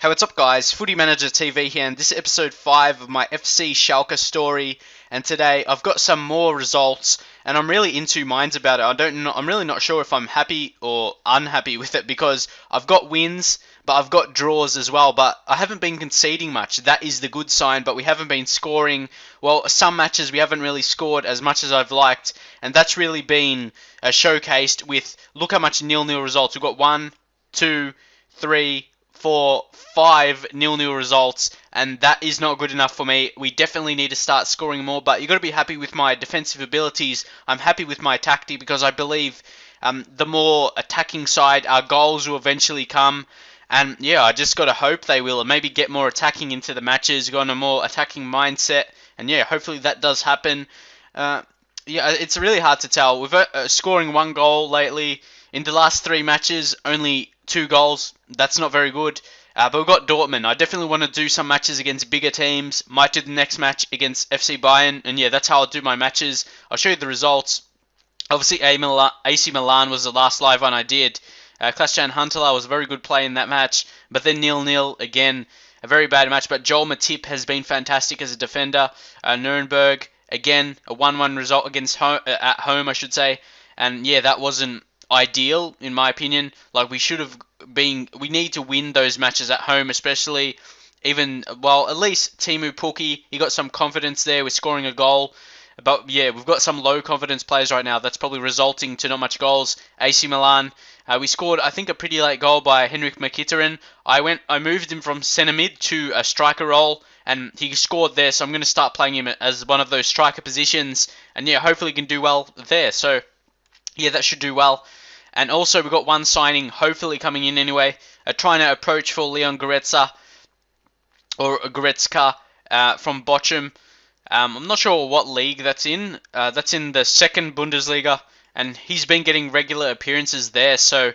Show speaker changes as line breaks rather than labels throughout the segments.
Hey, what's up guys? Footy Manager TV here, and this is episode 5 of my FC Schalke story. And today I've got some more results, and I'm really in two minds about it. I'm really not sure if I'm happy or unhappy with it, because I've got wins, but I've got draws as well. But I haven't been conceding much. That is the good sign. But we haven't been scoring. Well, some matches we haven't really scored as much as I've liked, and that's really been showcased with, look how much 0-0 results. We've got 1, 2, 3, 4, 5 0-0 results, and that is not good enough for me. We definitely need to start scoring more, but you've got to be happy with my defensive abilities. I'm happy with my tactic because I believe the more attacking side, our goals will eventually come. And yeah, I just got to hope they will, and maybe get more attacking into the matches, go on a more attacking mindset, and yeah, hopefully that does happen. Yeah, it's really hard to tell. We've scoring 1 goal lately. In the last 3 matches, only 2 goals. That's not very good. But we've got Dortmund. I definitely want to do some matches against bigger teams. Might do the next match against FC Bayern. And yeah, that's how I'll do my matches. I'll show you the results. Obviously, AC Milan was the last live one I did. Klaas-Jan Huntelaar was a very good play in that match. But then 0-0 again. A very bad match. But Joel Matip has been fantastic as a defender. Nuremberg, again, a 1-1 result against at home, I should say. And yeah, that wasn't ideal in my opinion. Like, we need to win those matches at home, especially. Even, well, at least Teemu Pukki, he got some confidence there with scoring a goal. But yeah, we've got some low confidence players right now. That's probably resulting to not much goals. AC Milan, we scored, I think, a pretty late goal by Henrik Mkhitaryan. I moved him from centre mid to a striker role, and he scored there. So I'm going to start playing him as one of those striker positions, and yeah, hopefully he can do well there. So yeah, that should do well. And also, we've got one signing, hopefully coming in anyway, trying to approach for Leon Goretzka, or Goretzka, from Bochum. I'm not sure what league that's in. That's in the second Bundesliga, and he's been getting regular appearances there, so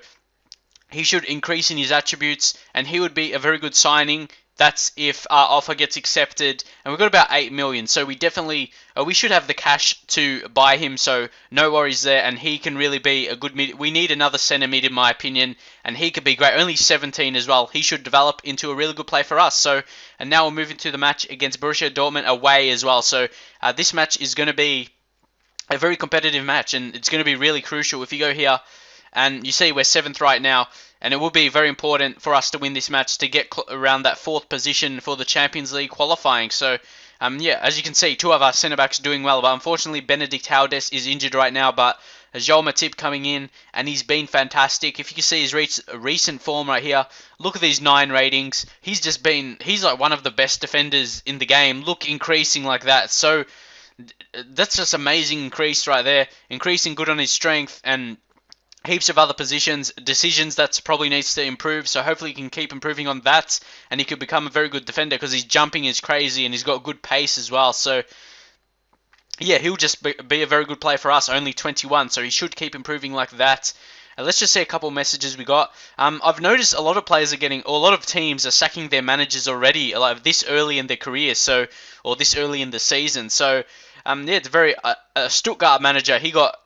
he should increase in his attributes, and he would be a very good signing. That's if our offer gets accepted, and we've got about 8 million, so we definitely, we should have the cash to buy him, so no worries there, and he can really be a good mid. We need another centre mid in my opinion, and he could be great, only 17 as well. He should develop into a really good play for us. So, and now we're moving to the match against Borussia Dortmund away as well, so this match is going to be a very competitive match, and it's going to be really crucial. If you go here, and you see we're 7th right now, and it will be very important for us to win this match to get around that 4th position for the Champions League qualifying. So, yeah, as you can see, 2 of our centre-backs are doing well, but unfortunately Benedict Haudes is injured right now, but Joel Matip coming in, and he's been fantastic. If you can see his recent form right here, look at these 9 ratings. He's like one of the best defenders in the game. Look, increasing like that. So, that's just amazing increase right there. Increasing good on his strength, and heaps of other decisions that probably needs to improve, so hopefully he can keep improving on that, and he could become a very good defender because his jumping is crazy and he's got good pace as well. So yeah, he'll just be a very good player for us, only 21, so he should keep improving like that. Let's just see a couple of messages we got. I've noticed a lot of players a lot of teams are sacking their managers already, like this early in their career, or this early in the season. So yeah, it's very Stuttgart manager. He got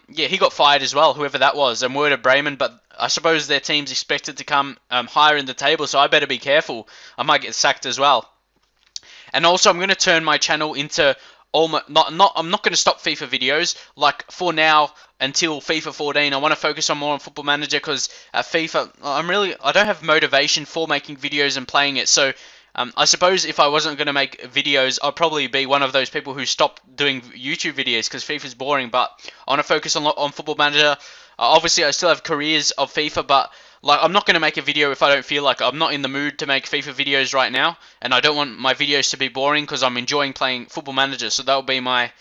he got fired as well, whoever that was, and Werder Bremen. But I suppose their team's expected to come higher in the table, so I better be careful. I might get sacked as well. And also, I'm going to turn my channel into I'm not going to stop FIFA videos. Like, for now, until FIFA 14, I want to focus on more on Football Manager, because FIFA, I don't have motivation for making videos and playing it. So I suppose if I wasn't going to make videos, I'd probably be one of those people who stopped doing YouTube videos because FIFA's boring. But I want to focus on Football Manager. Obviously, I still have careers of FIFA, but like, I'm not going to make a video if I don't feel like I'm not in the mood to make FIFA videos right now, and I don't want my videos to be boring because I'm enjoying playing Football Manager. So that'll be my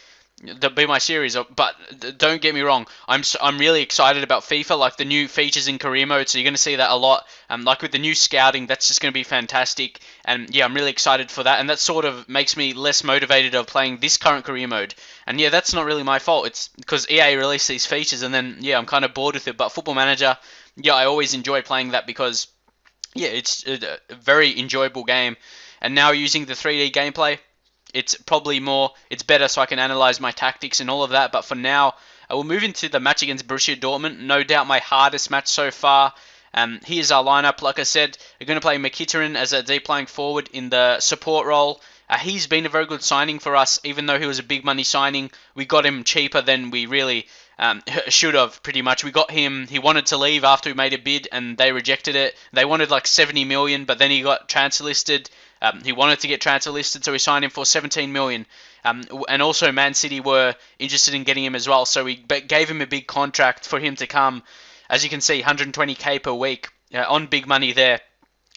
series. But don't get me wrong, I'm really excited about FIFA, like the new features in career mode, so you're going to see that a lot. Like with the new scouting, that's just going to be fantastic, and yeah, I'm really excited for that, and that sort of makes me less motivated of playing this current career mode. And yeah, that's not really my fault. It's because EA released these features, and then yeah, I'm kind of bored with it. But Football Manager, yeah, I always enjoy playing that because yeah, it's a very enjoyable game. And now using the 3D gameplay, it's better, so I can analyze my tactics and all of that. But for now, I will move into the match against Borussia Dortmund. No doubt my hardest match so far. Here's our lineup. Like I said, we're going to play Mkhitaryan as a deep lying forward in the support role. He's been a very good signing for us, even though he was a big money signing. We got him cheaper than we really should have, pretty much. We got him, he wanted to leave after we made a bid, and they rejected it. They wanted like 70 million, but then he got transfer listed. He wanted to get transfer listed, so we signed him for 17 million. And also Man City were interested in getting him as well, so we gave him a big contract for him to come. As you can see, 120k per week on big money there.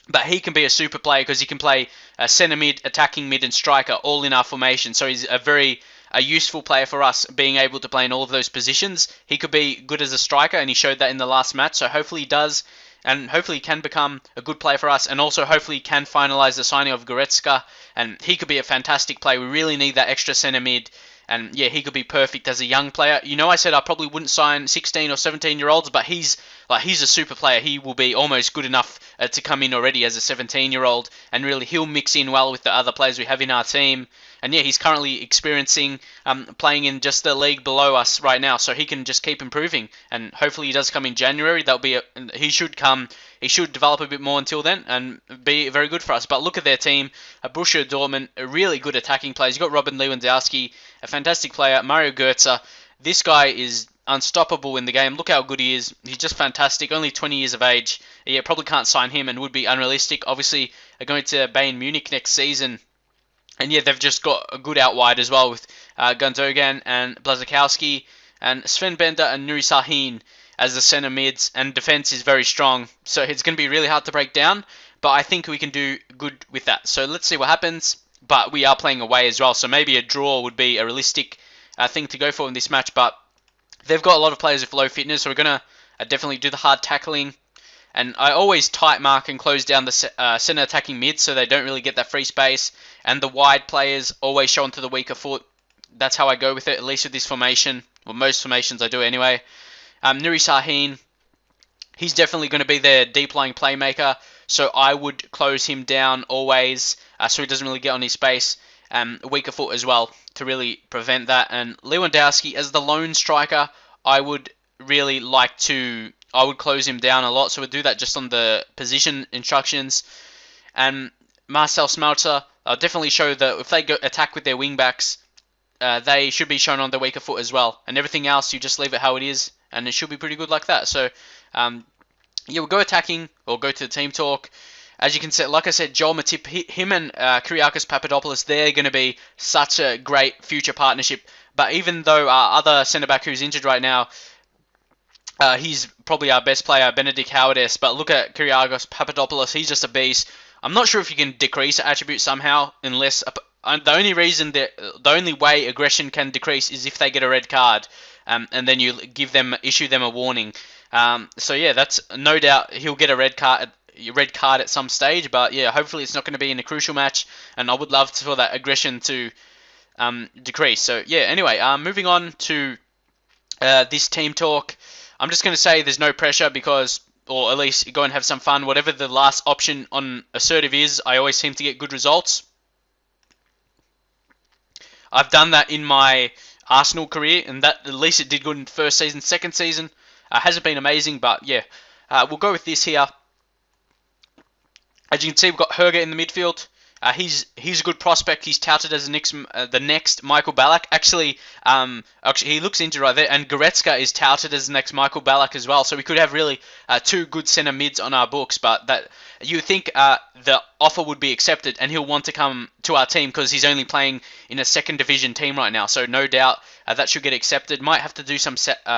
But he can be a super player because he can play centre mid, attacking mid, and striker all in our formation. So he's a useful player for us, being able to play in all of those positions. He could be good as a striker, and he showed that in the last match. So hopefully he does, and hopefully he can become a good player for us. And also hopefully he can finalise the signing of Goretzka, and he could be a fantastic player. We really need that extra centre mid. And yeah, he could be perfect as a young player. You know, I said I probably wouldn't sign 16 or 17-year-olds, but he's a super player. He will be almost good enough to come in already as a 17-year-old, and really he'll mix in well with the other players we have in our team. And yeah, he's currently experiencing playing in just the league below us right now, so he can just keep improving. And hopefully he does come in January. He should come. He should develop a bit more until then and be very good for us. But look at their team. Borussia Dortmund, really good attacking players. You've got Robin Lewandowski, a fantastic player. Mario Götze. This guy is unstoppable in the game. Look how good he is. He's just fantastic. Only 20 years of age. Yeah, probably can't sign him and would be unrealistic. Obviously, they're going to Bayern Munich next season. And yeah, they've just got a good out wide as well with Gundogan and Blazikowski and Sven Bender and Nuri Sahin as the centre mids, and defence is very strong. So it's going to be really hard to break down, but I think we can do good with that. So let's see what happens. But we are playing away as well, so maybe a draw would be a realistic thing to go for in this match. But they've got a lot of players with low fitness, so we're going to definitely do the hard tackling. And I always tight mark and close down the centre attacking mid so they don't really get that free space. And the wide players always show onto the weaker foot. That's how I go with it, at least with this formation. Well, most formations I do anyway. Nuri Sahin, he's definitely going to be their deep-lying playmaker. So I would close him down always so he doesn't really get on his space. Weaker foot as well to really prevent that. And Lewandowski as the lone striker, I would really like to... I would close him down a lot, so we'll do that just on the position instructions. And Marcel Smelter, I'll definitely show that if they go attack with their wingbacks, they should be shown on the weaker foot as well. And everything else, you just leave it how it is, and it should be pretty good like that. So, yeah, we'll go attacking, or go to the team talk. As you can see, like I said, Joel Matip, him and Kyriakos Papadopoulos, they're going to be such a great future partnership. But even though our other centre-back who's injured right now, he's probably our best player, Benedict Howard-esque, but look at Kyriakos Papadopoulos, he's just a beast. I'm not sure if you can decrease the attribute somehow, unless the only way aggression can decrease is if they get a red card, and then you issue them a warning. So yeah, that's no doubt he'll get a red card at some stage, but yeah, hopefully it's not going to be in a crucial match, and I would love for that aggression to decrease. So yeah, anyway, moving on to this team talk. I'm just going to say there's no pressure because, or at least go and have some fun. Whatever the last option on assertive is, I always seem to get good results. I've done that in my Arsenal career, and that at least it did good in the first season. Second season hasn't been amazing, but yeah, we'll go with this here. As you can see, we've got Herger in the midfield. He's a good prospect. He's touted as the next Michael Ballack. Actually, he looks injured right there. And Goretzka is touted as the next Michael Ballack as well. So we could have really two good centre mids on our books. But that you think the offer would be accepted, and he'll want to come to our team because he's only playing in a second division team right now. So no doubt that should get accepted. Might have to do some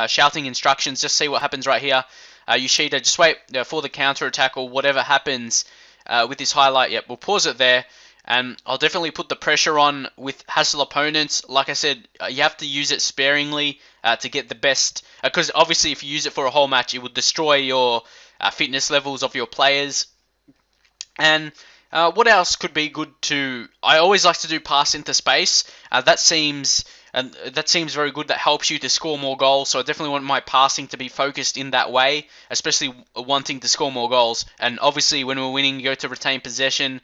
shouting instructions. Just see what happens right here. Yoshida, just wait for the counter attack or whatever happens. With this highlight, yep, we'll pause it there, and I'll definitely put the pressure on with hassle opponents. Like I said, you have to use it sparingly to get the best, because obviously if you use it for a whole match, it would destroy your fitness levels of your players. And what else could be good to... I always like to do pass into space. That seems very good. That helps you to score more goals. So I definitely want my passing to be focused in that way, especially wanting to score more goals. And obviously when we're winning, you go to retain possession.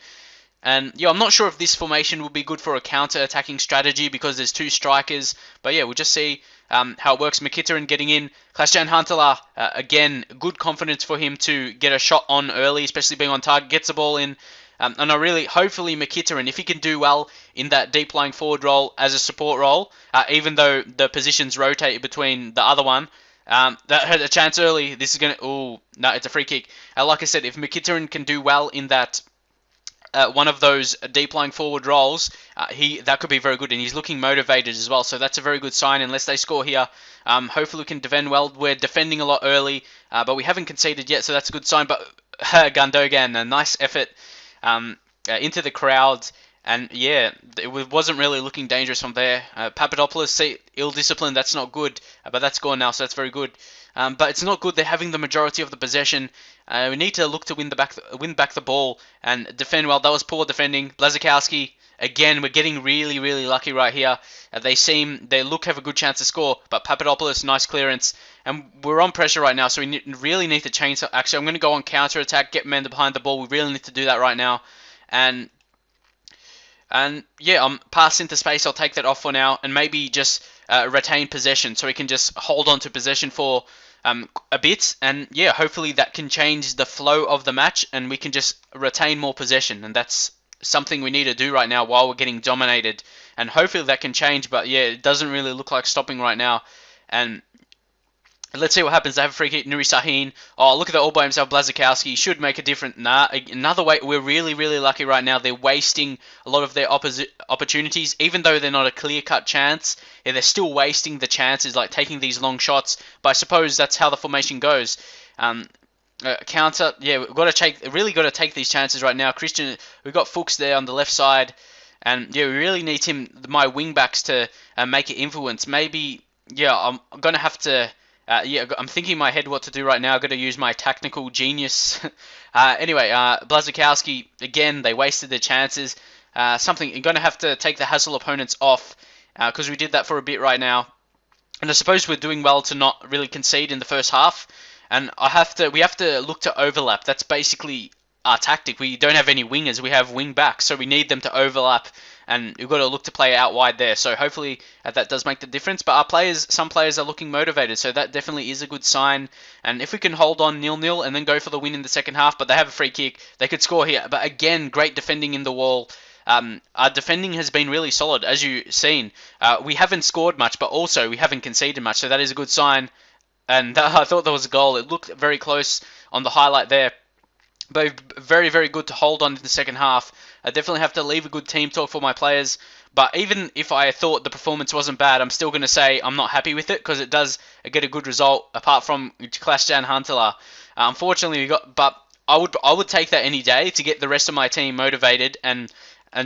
And yeah, I'm not sure if this formation would be good for a counter-attacking strategy because there's two strikers. But yeah, we'll just see how it works. Mkhitaryan getting in. Klaas-Jan Huntelaar, again, good confidence for him to get a shot on early, especially being on target, gets the ball in. And hopefully Mkhitaryan, if he can do well in that deep lying forward role as a support role, even though the positions rotate between the other one, that had a chance early. This is going to, no, it's a free kick. Like I said, if Mkhitaryan can do well in that one of those deep lying forward roles, that could be very good, and he's looking motivated as well. So that's a very good sign. Unless they score here, hopefully we can defend well. We're defending a lot early, but we haven't conceded yet, so that's a good sign. But Gundogan, a nice effort into the crowd, and yeah, it wasn't really looking dangerous from there. Papadopoulos, ill-disciplined. That's not good, but that's gone now, so that's very good. But it's not good. They're having the majority of the possession. We need to look to win back the ball and defend well. That was poor defending. Blazikowski, again, we're getting really, really lucky right here. They have a good chance to score, but Papadopoulos, nice clearance. And we're on pressure right now, so we really need to change. Actually, I'm going to go on counter-attack, get men behind the ball. We really need to do that right now. And yeah, I'm passed into space. I'll take that off for now, and maybe just retain possession, so we can just hold on to possession for a bit, and yeah, hopefully that can change the flow of the match, and we can just retain more possession, and that's something we need to do right now while we're getting dominated, and hopefully that can change. But yeah, it doesn't really look like stopping right now, and let's see what happens. They have a free kick. Nuri Sahin. Oh, look at that all by himself. Blazikowski should make a difference. Nah, another way. We're really, really lucky right now. They're wasting a lot of their opportunities, even though they're not a clear-cut chance. Yeah, they're still wasting the chances, like taking these long shots. But I suppose that's how the formation goes. Counter. Yeah, we've got to take these chances right now. Christian, we've got Fuchs there on the left side, and yeah, we really need my wing backs to make an influence. Maybe, yeah, I'm gonna have to. Yeah, I'm thinking in my head what to do right now. I've got to use my tactical genius. Anyway, Blazikowski, again, they wasted their chances. You're going to have to take the hassle opponents off, because we did that for a bit right now. And I suppose we're doing well to not really concede in the first half. And we have to look to overlap. That's basically our tactic. We don't have any wingers. We have wing backs, so we need them to overlap. And we've got to look to play out wide there. So hopefully that does make the difference. But some players are looking motivated, so that definitely is a good sign. And if we can hold on 0-0 and then go for the win in the second half, but they have a free kick, they could score here. But again, great defending in the wall. Our defending has been really solid, as you've seen. We haven't scored much, but also we haven't conceded much, so that is a good sign. And I thought there was a goal. It looked very close on the highlight there. But very, very good to hold on in the second half. I definitely have to leave a good team talk for my players. But even if I thought the performance wasn't bad, I'm still going to say I'm not happy with it, because it does get a good result apart from Klaas-Jan Huntelaar. Unfortunately, but I would take that any day to get the rest of my team motivated and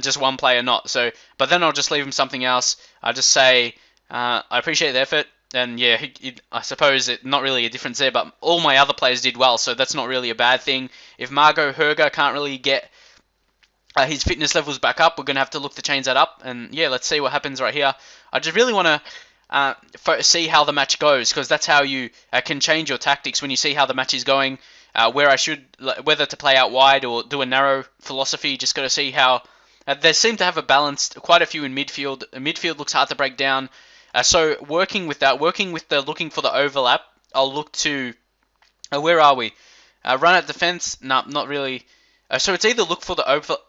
just one player not. So, but then I'll just leave him something else. I'll just say I appreciate the effort. And yeah, I suppose not really a difference there, but all my other players did well, so that's not really a bad thing. If Margot Herger can't really get his fitness levels back up, we're going to have to look to change that up. And yeah, let's see what happens right here. I just really want to see how the match goes, because that's how you can change your tactics when you see how the match is going, whether to play out wide or do a narrow philosophy. Just got to see how. They seem to have a balance, quite a few in midfield. Midfield looks hard to break down. So working with the looking for the overlap, I'll look to, where are we? Run at defense? No, not really. So it's either look for the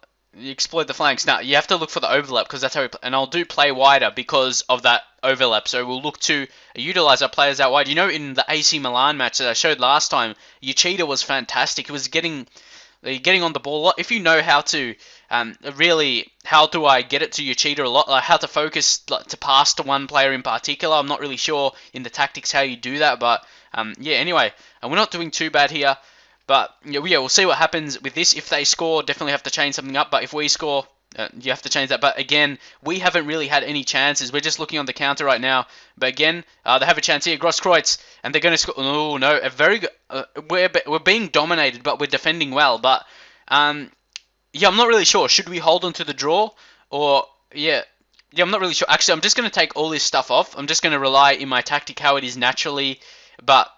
exploit the flanks. Now you have to look for the overlap, because that's how and I'll do play wider because of that overlap. So we'll look to utilize our players out wide. You know, in the AC Milan match that I showed last time, Uchida was fantastic. He was getting on the ball a lot. If you know how to how do I get it to Uchida a lot, like how to focus to pass to one player in particular. I'm not really sure in the tactics how you do that, but yeah, anyway, we're not doing too bad here. But yeah, we'll see what happens with this. If they score, definitely have to change something up. But if we score, you have to change that. But again, we haven't really had any chances. We're just looking on the counter right now. But again, they have a chance here. Grosskreutz, and they're going to score. Oh no, a very good. We're being dominated, but we're defending well. But yeah, I'm not really sure. Should we hold on to the draw, or yeah, I'm not really sure. Actually, I'm just going to take all this stuff off. I'm just going to rely in my tactic how it is naturally. But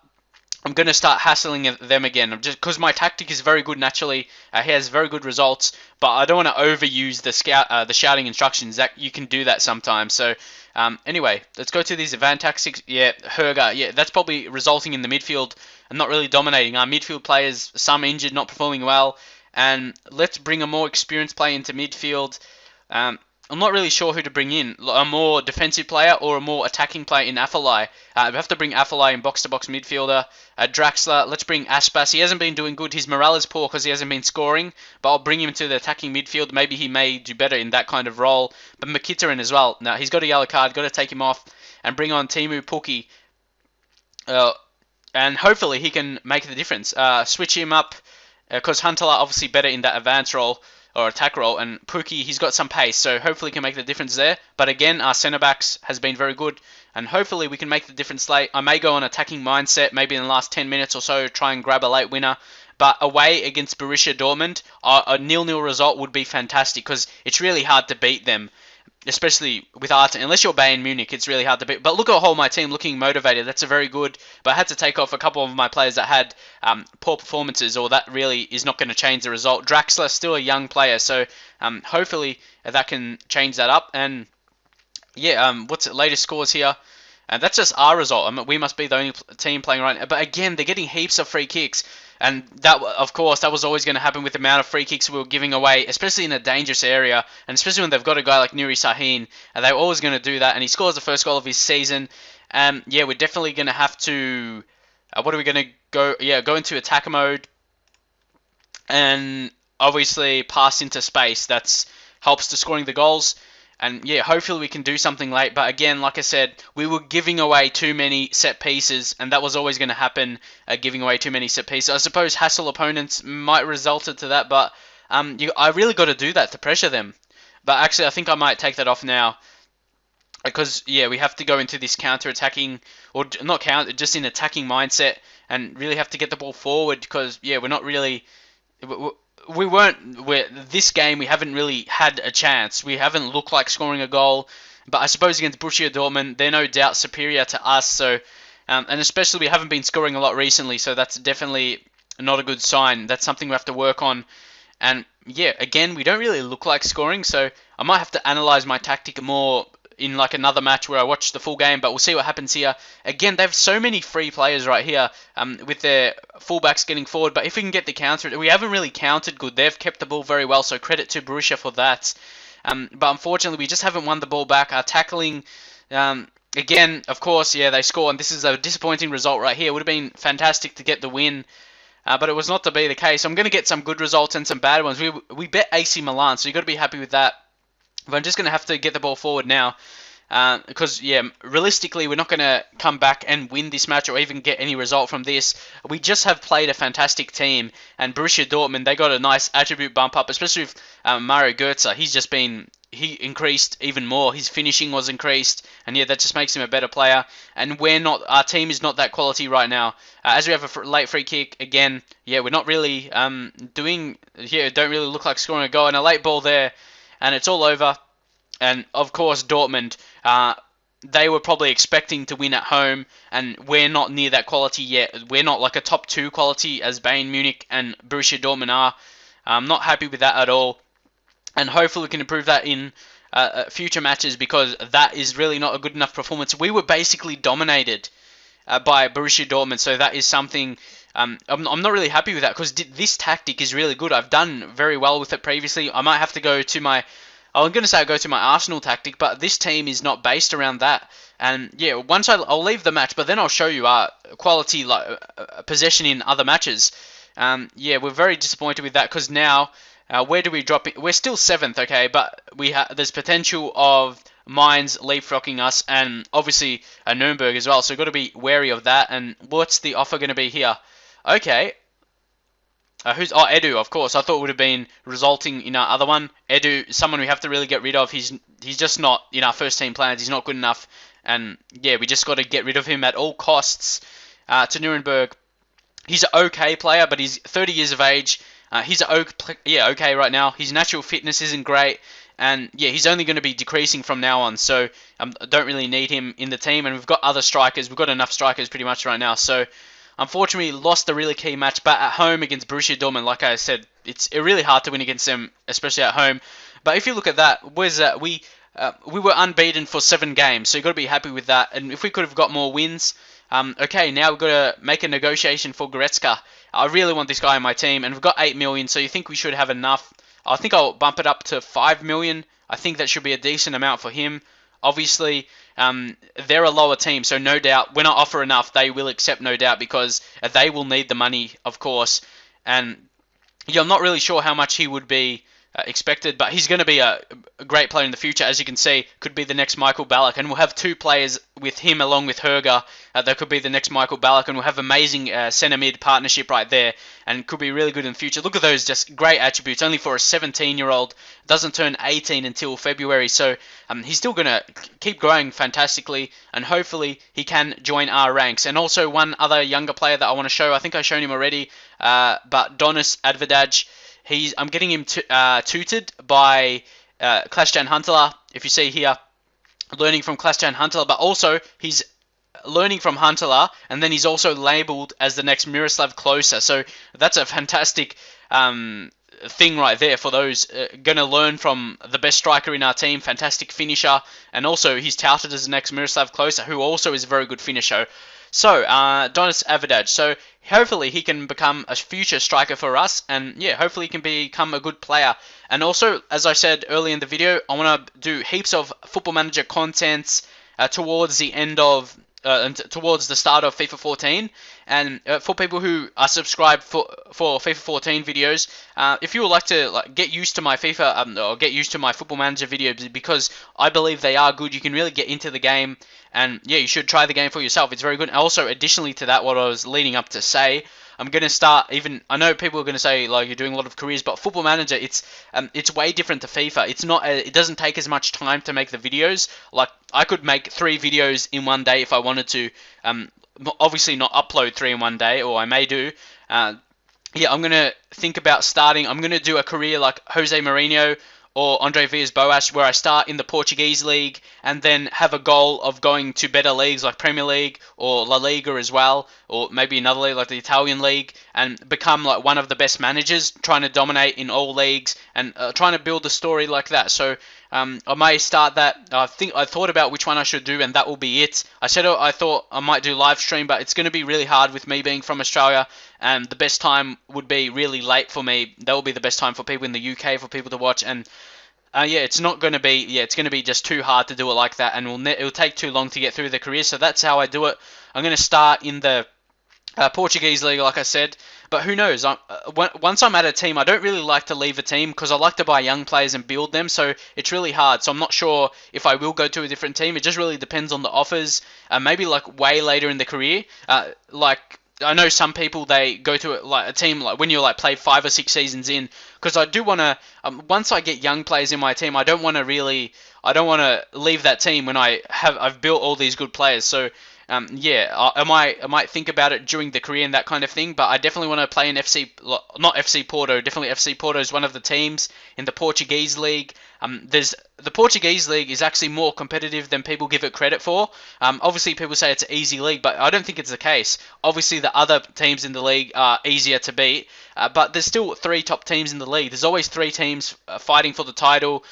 I'm going to start hassling them again. Just because my tactic is very good naturally, he has very good results, but I don't want to overuse the shouting instructions. That you can do that sometimes. So anyway, let's go to these advanced tactics. Yeah, Herger. Yeah, that's probably resulting in the midfield and not really dominating. Our midfield players, some injured, not performing well, and let's bring a more experienced player into midfield. I'm not really sure who to bring in, a more defensive player or a more attacking player in Afellay. We have to bring Afellay in box-to-box midfielder. Draxler, let's bring Aspas. He hasn't been doing good. His morale is poor because he hasn't been scoring, but I'll bring him into the attacking midfield. Maybe he may do better in that kind of role. But Mkhitaryan as well. Now, he's got a yellow card. Got to take him off and bring on Timu Pukki. And hopefully he can make the difference. Switch him up because Huntelaar obviously better in that advance role or attack role, and Pukki, he's got some pace, so hopefully he can make the difference there. But again, our centre backs has been very good, and hopefully we can make the difference late. I may go on attacking mindset, maybe in the last 10 minutes or so, try and grab a late winner. But away against Borussia Dortmund, a 0-0 result would be fantastic because it's really hard to beat them, especially with Arsenal. Unless you're Bayern Munich, it's really hard to beat. But look at whole my team looking motivated. That's a very good. But I had to take off a couple of my players that had poor performances, or that really is not going to change the result. Draxler still a young player, so hopefully that can change that up. And yeah, what's the latest scores here? And that's just our result. I mean, we must be the only team playing right now. But again, they're getting heaps of free kicks. And that, of course, that was always going to happen with the amount of free kicks we were giving away, especially in a dangerous area. And especially when they've got a guy like Nuri Sahin. And they're always going to do that. And he scores the first goal of his season. Yeah, we're definitely going to have to... what are we going to go... Yeah, go into attacker mode. And obviously pass into space. That helps to scoring the goals. And yeah, hopefully we can do something late. But again, like I said, we were giving away too many set pieces, and that was always going to happen, giving away too many set pieces. I suppose hassle opponents might result into that, but I really got to do that to pressure them. But actually, I think I might take that off now. Because, yeah, we have to go into this counter-attacking, or not counter, just in attacking mindset, and really have to get the ball forward, because, yeah, we're not really... This game we haven't really had a chance. We haven't looked like scoring a goal, but I suppose against Borussia Dortmund, they're no doubt superior to us. So, and especially we haven't been scoring a lot recently, so that's definitely not a good sign. That's something we have to work on. And yeah, again, we don't really look like scoring, so I might have to analyze my tactic more in like another match where I watch the full game, but we'll see what happens here. Again, they have so many free players right here with their fullbacks getting forward, but if we can get the counter, we haven't really countered good. They've kept the ball very well, so credit to Borussia for that. But unfortunately, we just haven't won the ball back. Our tackling, again, of course, yeah, they score, and this is a disappointing result right here. It would have been fantastic to get the win. But it was not to be the case. I'm going to get some good results and some bad ones. We bet AC Milan, so you've got to be happy with that. But I'm just going to have to get the ball forward now. Because, yeah, realistically, we're not going to come back and win this match or even get any result from this. We just have played a fantastic team. And Borussia Dortmund, they got a nice attribute bump up, especially with Mario Götze. He increased even more. His finishing was increased. And, yeah, that just makes him a better player. And our team is not that quality right now. As we have a late free kick, again, yeah, we're not really don't really look like scoring a goal. And a late ball there. And it's all over. And, of course, Dortmund, they were probably expecting to win at home, and we're not near that quality yet. We're not like a top 2 quality as Bayern Munich and Borussia Dortmund are. I'm not happy with that at all. And hopefully we can improve that in future matches, because that is really not a good enough performance. We were basically dominated by Borussia Dortmund, so that is something... I'm not really happy with that, because this tactic is really good. I've done very well with it previously. I might have to go to my... I'm going to say I'll go to my Arsenal tactic, but this team is not based around that. And yeah, once I'll leave the match, but then I'll show you our quality possession in other matches. Yeah, we're very disappointed with that, because now, where do we drop it? We're still 7th, okay, but there's potential of Mainz leapfrogging us, and obviously Nuremberg as well, so we've got to be wary of that. And what's the offer going to be here? Okay. Edu, of course. I thought it would have been resulting in our other one. Edu, someone we have to really get rid of. He's just not in our first team plans. He's not good enough. And yeah, we just got to get rid of him at all costs. To Nuremberg, he's an okay player, but he's 30 years of age. He's okay right now. His natural fitness isn't great. And yeah, he's only going to be decreasing from now on. So I don't really need him in the team. And we've got other strikers. We've got enough strikers pretty much right now. So unfortunately lost a really key match, but at home against Borussia Dortmund, like I said, it's really hard to win against them, especially at home. But if you look at that, where's that? We were unbeaten for 7 games, so you've got to be happy with that. And if we could have got more wins, okay, now we've got to make a negotiation for Goretzka. I really want this guy on my team, and we've got 8 million, so you think we should have enough. I think I'll bump it up to 5 million. I think that should be a decent amount for him. Obviously, they're a lower team, so no doubt when I offer enough, they will accept, no doubt, because they will need the money, of course. And yeah, I'm not really sure how much he would be expected, but he's going to be a great player in the future. As you can see, could be the next Michael Ballack, and we'll have 2 players with him along with Herger that could be the next Michael Ballack, and we'll have amazing centre-mid partnership right there, and could be really good in the future. Look at those just great attributes, only for a 17-year-old, doesn't turn 18 until February, so he's still going to keep growing fantastically, and hopefully he can join our ranks. And also one other younger player that I want to show, I think I've shown him already, but Donis Advedaj. I'm getting him tutored by Klaas-Jan Huntelaar. If you see here, learning from Klaas-Jan Huntelaar, but also he's learning from Huntelaar, and then he's also labelled as the next Miroslav Klose. So that's a fantastic thing right there for those going to learn from the best striker in our team, fantastic finisher, and also he's touted as the next Miroslav Klose, who also is a very good finisher. So, Donis Advedaj. So, hopefully he can become a future striker for us, and yeah, hopefully he can become a good player. And also, as I said earlier in the video, I want to do heaps of Football Manager contents towards the end of towards the start of FIFA 14, and for people who are subscribed for FIFA 14 videos, if you would like to get used to my FIFA or get used to my Football Manager videos, because I believe they are good, you can really get into the game, and yeah, you should try the game for yourself. It's very good. And also, additionally to that, what I was leading up to say, I'm going to start I know people are going to say like you're doing a lot of careers, but Football Manager, it's way different to FIFA. It's not it doesn't take as much time to make the videos. Like I could make 3 videos in one day if I wanted to. Obviously not upload 3 in one day, or I may do. Yeah, I'm going to think about starting. I'm going to do a career like Jose Mourinho or Andre Villas-Boas, where I start in the Portuguese league and then have a goal of going to better leagues like Premier League or La Liga as well, or maybe another league like the Italian league, and become like one of the best managers, trying to dominate in all leagues and trying to build a story like that. So I may start that. I thought about which one I should do, and that will be it. I said I thought I might do live stream, but it's going to be really hard with me being from Australia, and the best time would be really late for me. That will be the best time for people in the UK for people to watch, and yeah, it's not going to be. Yeah, it's going to be just too hard to do it like that, and it'll take too long to get through the career. So that's how I do it. I'm going to start in the Portuguese league, like I said. But who knows? Once I'm at a team, I don't really like to leave a team because I like to buy young players and build them. So it's really hard. So I'm not sure if I will go to a different team. It just really depends on the offers. Maybe like way later in the career. Like I know some people, they go to like a team like when you're like play 5 or 6 seasons in, because I do want to. Once I get young players in my team, I don't want to leave that team when I've built all these good players. So. Yeah, I might think about it during the career and that kind of thing, but I definitely want to play in not FC Porto, definitely FC Porto is one of the teams in the Portuguese league. The Portuguese league is actually more competitive than people give it credit for. Obviously, people say it's an easy league, but I don't think it's the case. Obviously, the other teams in the league are easier to beat, but there's still 3 top teams in the league. There's always 3 teams fighting for the title,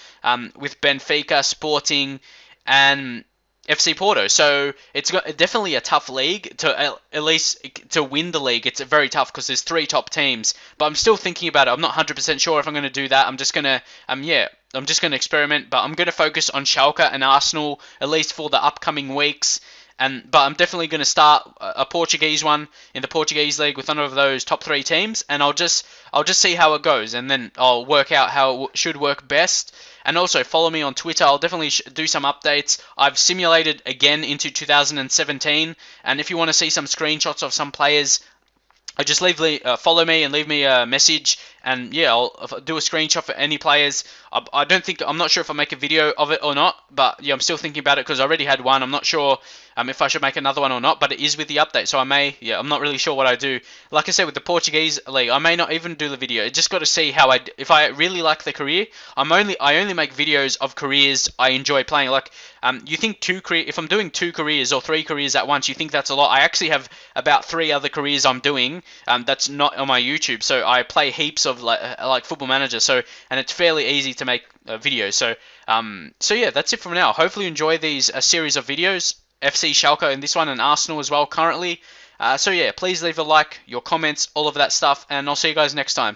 with Benfica, Sporting, and FC Porto. So it's definitely a tough league to at least to win the league. It's very tough because there's 3 top teams. But I'm still thinking about it. I'm not 100% sure if I'm going to do that. I'm just going to experiment. But I'm going to focus on Schalke and Arsenal at least for the upcoming weeks. But I'm definitely going to start a Portuguese one in the Portuguese league with one of those top 3 teams, and I'll just see how it goes, and then I'll work out how it should work best. And also follow me on Twitter. I'll definitely do some updates. I've simulated again into 2017, and if you want to see some screenshots of some players, just follow me and leave me a message, and yeah, I'll do a screenshot for any players. I don't think, I'm not sure if I'll make a video of it or not, but yeah, I'm still thinking about it because I already had one. I'm not sure if I should make another one or not, but it is with the update, so I may, yeah, I'm not really sure what I do. Like I said, with the Portuguese league, I may not even do the video. It just got to see how if I really like the career. I only make videos of careers I enjoy playing. Like, you think if I'm doing 2 careers or 3 careers at once, you think that's a lot. I actually have about 3 other careers I'm doing that's not on my YouTube. So I play heaps of like Football Manager. So, and it's fairly easy to make videos. So yeah, that's it from now. Hopefully you enjoy these series of videos. FC Schalke and this one, and Arsenal as well currently. So yeah, please leave a like, your comments, all of that stuff, and I'll see you guys next time.